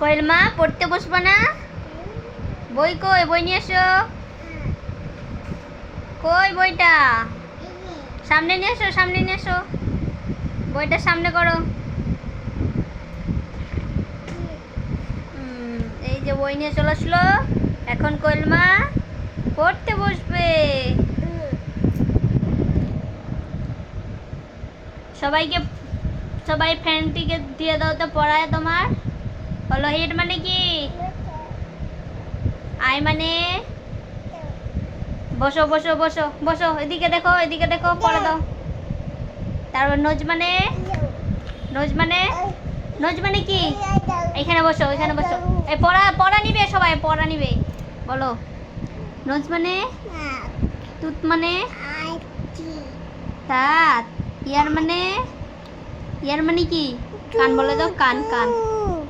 কোয়েল মা পড়তে বসবো না? বই কই? বই নিয়ে এসো। কই বইটা? সামনে নিয়ে এসো, সামনে নিয়ে এসো। বইটা সামনে করো। এই যে বই নিয়ে চলে আসলো। এখন কোয়েল মা পড়তে বসবে। সবাই ফ্রেন্ডটিকে দিয়ে দাও তো পড়ায় তোমার। বলো হিট মানে কি? আই মানে বসো বসো বসো বসো, এদিকে দেখো, এদিকে দেখো, পড়ে দাও। তারপর নোজ মানে? নোজ মানে কি? এখানে বসো, এখানে বসো। এই পড়া নিবে, সবাই পড়া নিবে। বলো নোজ মানে? তুত মানে? তাত। ইয়ার মানে কি? কান বলে দাও, কান কান।